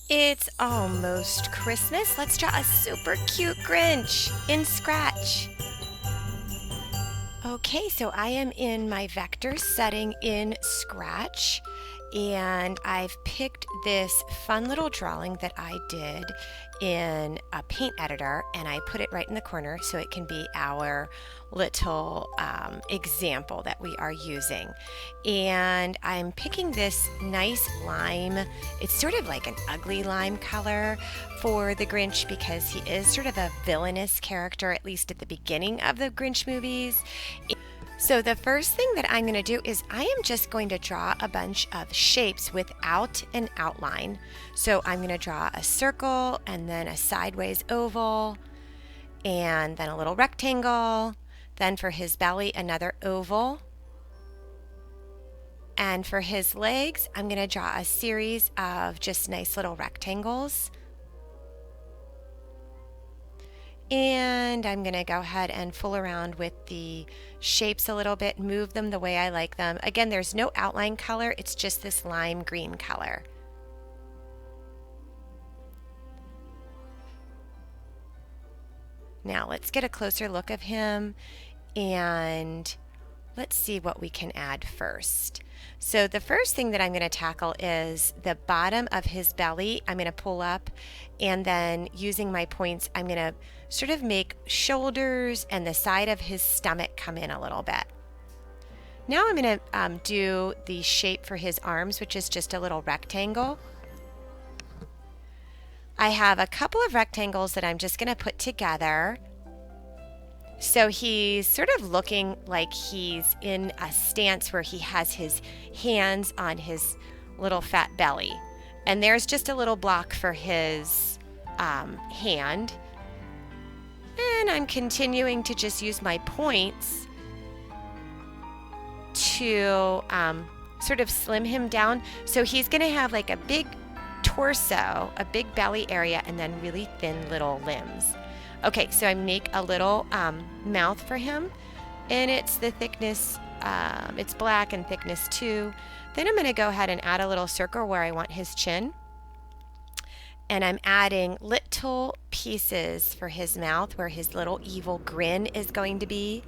It's almost Christmas. Let's draw a super cute Grinch in Scratch. Okay, so I am in my vector setting in Scratch, and I've picked this fun little drawing that I did in a paint editor, and I put it right in the corner so it can be our little example that we are using. And I'm picking this nice lime. It's sort of like an ugly lime color for the Grinch because he is sort of a villainous character, at least at the beginning of the Grinch movies. So the first thing that I'm going to do is I am just going to draw a bunch of shapes without an outline. So I'm going to draw a circle and then a sideways oval and then a little rectangle. Then for his belly, another oval. And for his legs, I'm going to draw a series of just nice little rectangles. And I'm going to go ahead and fool around with the shapes a little bit, move them the way I like them. Again, there's no outline color, it's just this lime green color. Now let's get a closer look of him and let's see what we can add first. So the first thing that I'm going to tackle is the bottom of his belly. I'm going to pull up, and then using my points, I'm going to sort of make shoulders and the side of his stomach come in a little bit. Now I'm going to do the shape for his arms, which is just a little rectangle. I have a couple of rectangles that I'm just going to put together. So he's sort of looking like he's in a stance where he has his hands on his little fat belly. And there's just a little block for his hand. And I'm continuing to just use my points to sort of slim him down. So he's going to have like a big torso, a big belly area, and then really thin little limbs. Okay, so I make a little mouth for him, and it's the thickness, it's black and thickness 2. Then I'm going to go ahead and add a little circle where I want his chin. And I'm adding little pieces for his mouth where his little evil grin is going to be.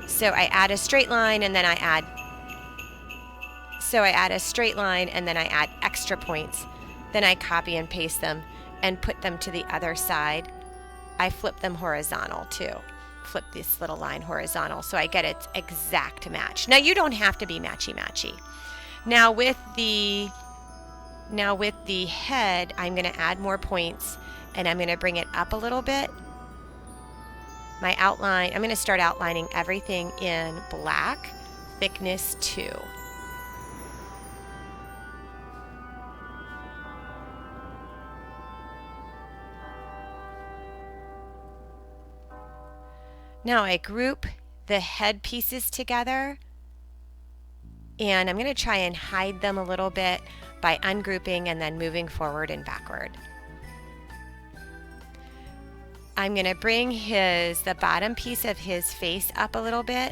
So I add a straight line and then I add extra points. Then I copy and paste them and put them to the other side. I flip them horizontal too. Flip this little line horizontal so I get its exact match. Now you don't have to be matchy-matchy. Now with the head, I'm going to add more points and I'm going to bring it up a little bit. My outline, I'm going to start outlining everything in black, thickness 2. Now I group the head pieces together, and I'm going to try and hide them a little bit by ungrouping and then moving forward and backward. I'm going to bring the bottom piece of his face up a little bit.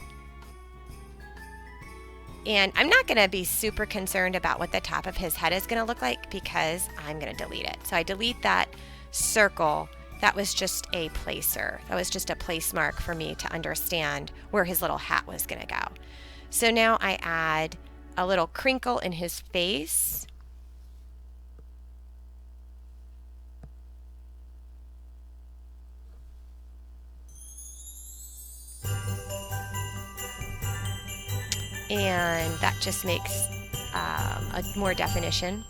And I'm not going to be super concerned about what the top of his head is going to look like because I'm going to delete it. So I delete that circle. That was just a placer. That was just a place mark for me to understand where his little hat was going to go. So now I add a little crinkle in his face. And that just makes a more definition.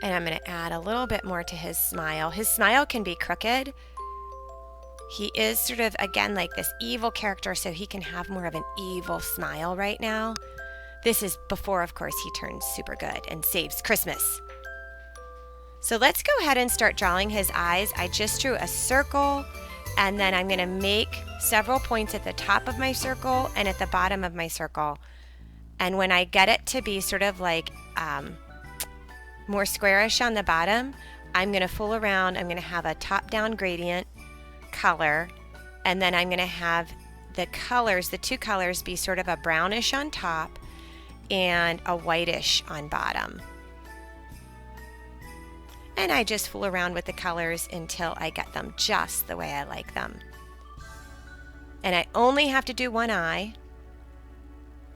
And I'm going to add a little bit more to his smile. His smile can be crooked. He is sort of, again, like this evil character, so he can have more of an evil smile right now. This is before, of course, he turns super good and saves Christmas. So let's go ahead and start drawing his eyes. I just drew a circle, and then I'm going to make several points at the top of my circle and at the bottom of my circle. And when I get it to be sort of like more squarish on the bottom, I'm going to fool around. I'm going to have a top-down gradient color, and then I'm going to have the colors, the two colors, be sort of a brownish on top and a whitish on bottom. And I just fool around with the colors until I get them just the way I like them. And I only have to do one eye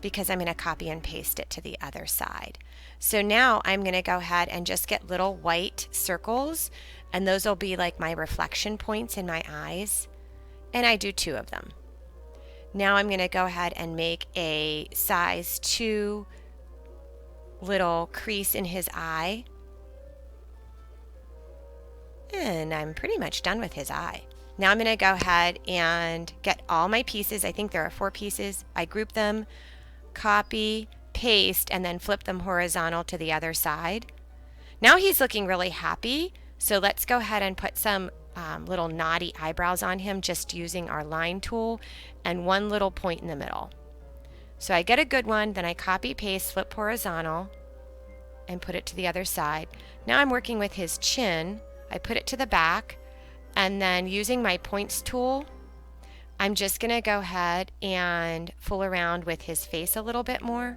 because I'm going to copy and paste it to the other side. So now I'm going to go ahead and just get little white circles, and those will be like my reflection points in my eyes. And I do 2 of them. Now I'm going to go ahead and make a size 2 little crease in his eye. And I'm pretty much done with his eye. Now I'm going to go ahead and get all my pieces. I think there are 4 pieces. I group them, copy, paste, and then flip them horizontal to the other side. Now he's looking really happy. So let's go ahead and put some little naughty eyebrows on him just using our line tool and one little point in the middle. So I get a good one, then I copy, paste, flip horizontal, and put it to the other side. Now I'm working with his chin. I put it to the back, and then using my points tool, I'm just going to go ahead and fool around with his face a little bit more.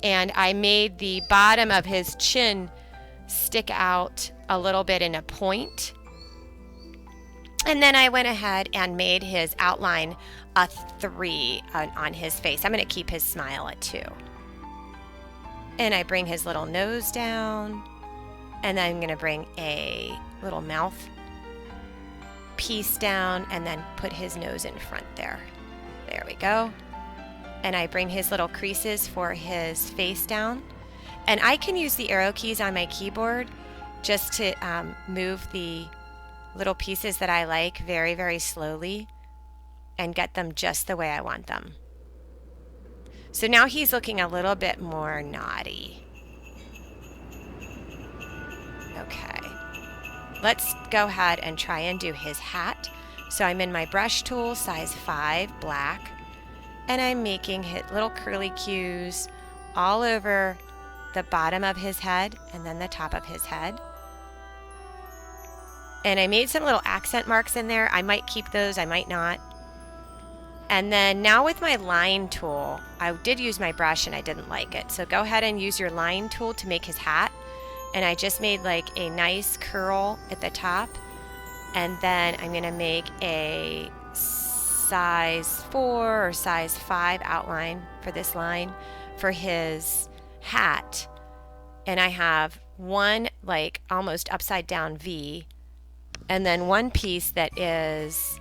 And I made the bottom of his chin stick out a little bit in a point. And then I went ahead and made his outline a 3 on his face. I'm going to keep his smile at 2. And I bring his little nose down. And then I'm going to bring a little mouth piece down and then put his nose in front there. There we go. And I bring his little creases for his face down. And I can use the arrow keys on my keyboard just to move the little pieces that I like very, very slowly and get them just the way I want them. So now he's looking a little bit more naughty. Okay. Let's go ahead and try and do his hat. So I'm in my brush tool, size 5, black, and I'm making little curly cues all over the bottom of his head and then the top of his head. And I made some little accent marks in there. I might keep those, I might not. And then now with my line tool, I did use my brush and I didn't like it. So go ahead and use your line tool to make his hat. And I just made like a nice curl at the top. And then I'm going to make a size 4 or size 5 outline for this line for his hat. And I have one like almost upside down V, and then one piece that is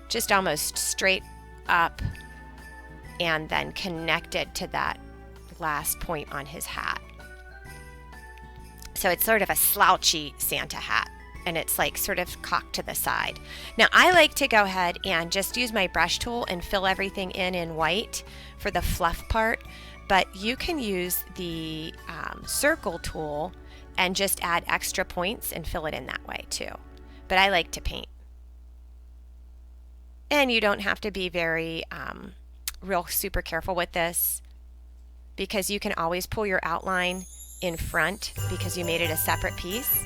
just almost straight up and then connected to that last point on his hat. So it's sort of a slouchy Santa hat, and it's like sort of cocked to the side. Now I like to go ahead and just use my brush tool and fill everything in white for the fluff part, but you can use the circle tool and just add extra points and fill it in that way too. But I like to paint. And you don't have to be very real super careful with this, because you can always pull your outline in front because you made it a separate piece.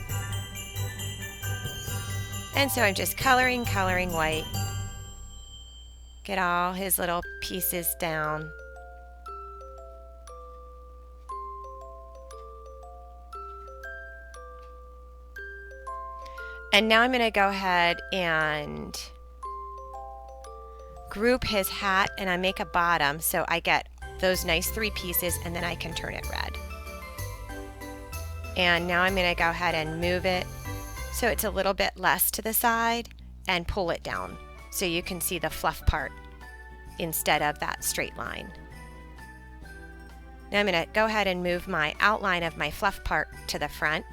And so I'm just coloring white. Get all his little pieces down. And now I'm going to go ahead and group his hat, and I make a bottom so I get those nice 3 pieces, and then I can turn it red. And now I'm going to go ahead and move it so it's a little bit less to the side and pull it down so you can see the fluff part instead of that straight line. Now I'm going to go ahead and move my outline of my fluff part to the front.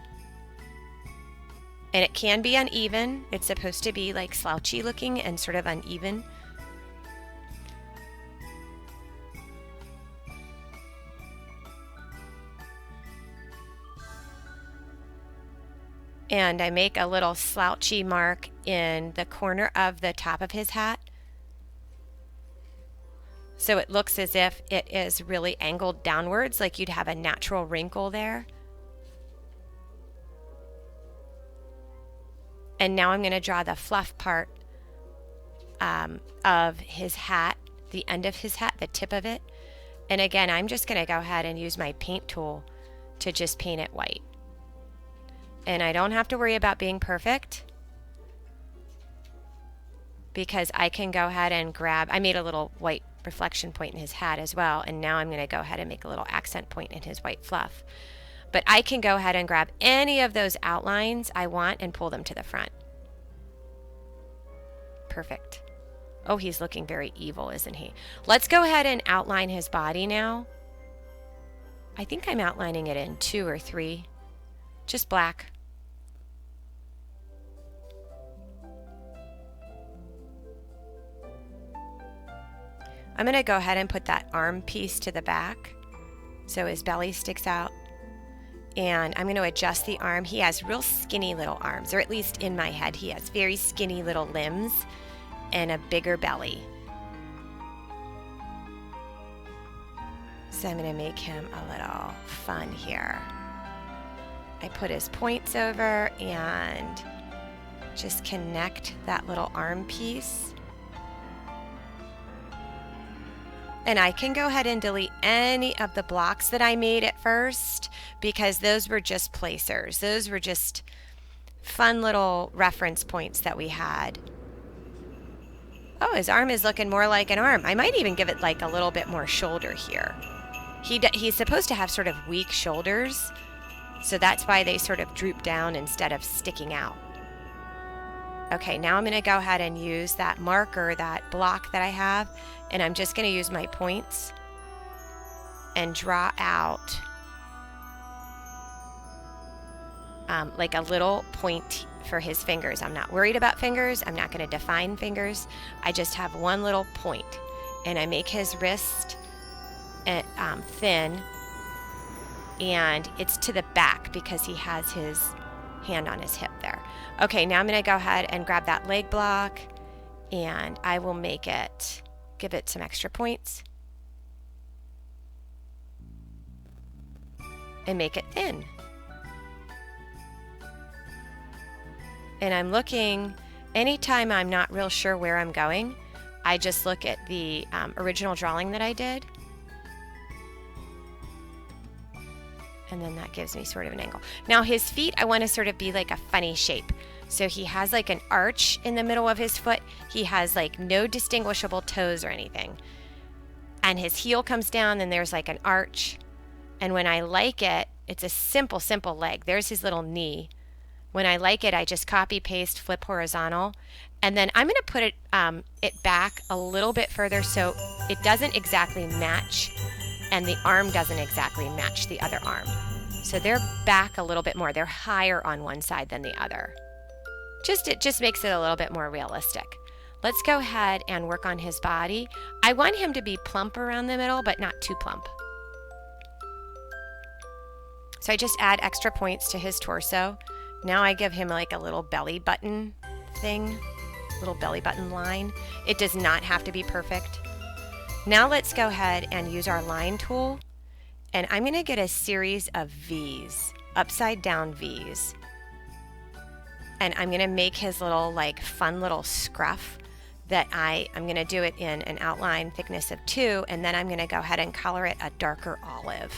And it can be uneven. It's supposed to be like slouchy looking and sort of uneven. And I make a little slouchy mark in the corner of the top of his hat, so it looks as if it is really angled downwards, like you'd have a natural wrinkle there. And now I'm going to draw the fluff part of his hat, the end of his hat, the tip of it. And again, I'm just going to go ahead and use my paint tool to just paint it white. And I don't have to worry about being perfect, because I can go ahead and grab, I made a little white reflection point in his hat as well, and now I'm going to go ahead and make a little accent point in his white fluff. But I can go ahead and grab any of those outlines I want and pull them to the front. Perfect. Oh, he's looking very evil, isn't he? Let's go ahead and outline his body now. I think I'm outlining it in 2 or 3, just black. I'm going to go ahead and put that arm piece to the back so his belly sticks out. And I'm going to adjust the arm. He has real skinny little arms, or at least in my head, he has very skinny little limbs and a bigger belly. So I'm going to make him a little fun here. I put his points over and just connect that little arm piece. And I can go ahead and delete any of the blocks that I made at first, because those were just placers. Those were just fun little reference points that we had. Oh, his arm is looking more like an arm. I might even give it like a little bit more shoulder here. He's supposed to have sort of weak shoulders, so that's why they sort of droop down instead of sticking out. Okay, now I'm going to go ahead and use that marker, that block that I have, and I'm just going to use my points and draw out like a little point for his fingers. I'm not worried about fingers. I'm not going to define fingers. I just have one little point, and I make his wrist thin, and it's to the back because he has his hand on his hip there. Okay, now I'm going to go ahead and grab that leg block, and I will make it, give it some extra points, and make it thin. And I'm looking, anytime I'm not real sure where I'm going, I just look at the original drawing that I did, and then that gives me sort of an angle. Now his feet, I want to sort of be like a funny shape. So he has like an arch in the middle of his foot. He has like no distinguishable toes or anything. And his heel comes down, and there's like an arch. And when I like it, it's a simple leg. There's his little knee. When I like it, I just copy, paste, flip horizontal. And then I'm going to put it back a little bit further so it doesn't exactly match, and the arm doesn't exactly match the other arm. So they're back a little bit more. They're higher on one side than the other. It just makes it a little bit more realistic. Let's go ahead and work on his body. I want him to be plump around the middle, but not too plump. So I just add extra points to his torso. Now I give him like a little belly button thing, little belly button line. It does not have to be perfect. Now let's go ahead and use our line tool, and I'm going to get a series of V's, upside down V's. And I'm going to make his little like fun little scruff that I'm going to do it in an outline thickness of 2, and then I'm going to go ahead and color it a darker olive.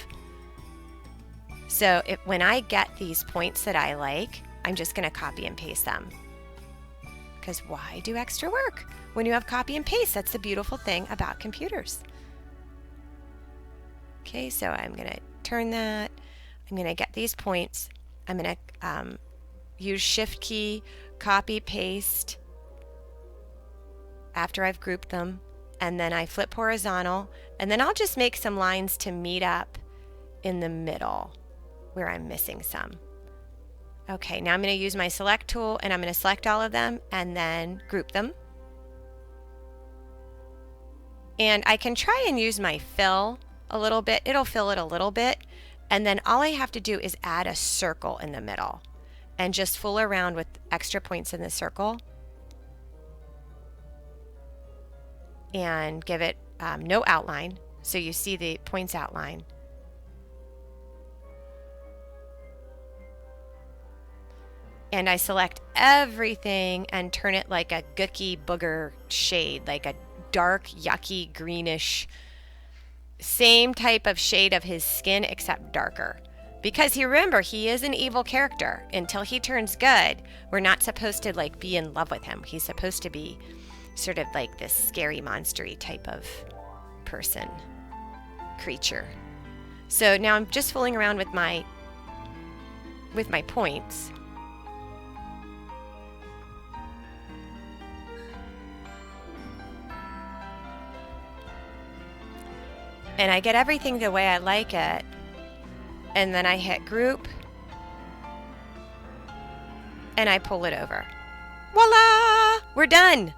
So when I get these points that I like, I'm just going to copy and paste them. Because why do extra work when you have copy and paste? That's the beautiful thing about computers. Okay, so I'm going to turn that. I'm going to get these points. I'm going to use Shift key, copy, paste after I've grouped them, and then I flip horizontal, and then I'll just make some lines to meet up in the middle where I'm missing some. Okay, now I'm going to use my select tool, and I'm going to select all of them and then group them. And I can try and use my fill a little bit. It'll fill it a little bit, and then all I have to do is add a circle in the middle and just fool around with extra points in the circle and give it no outline, so you see the points outline. And I select everything and turn it like a gooky booger shade, like a dark, yucky, greenish same type of shade of his skin except darker. Because you remember, he is an evil character. Until he turns good, we're not supposed to like be in love with him. He's supposed to be sort of like this scary monstery type of person, creature. So now I'm just fooling around with my points. And I get everything the way I like it. And then I hit group. And I pull it over. Voila! We're done.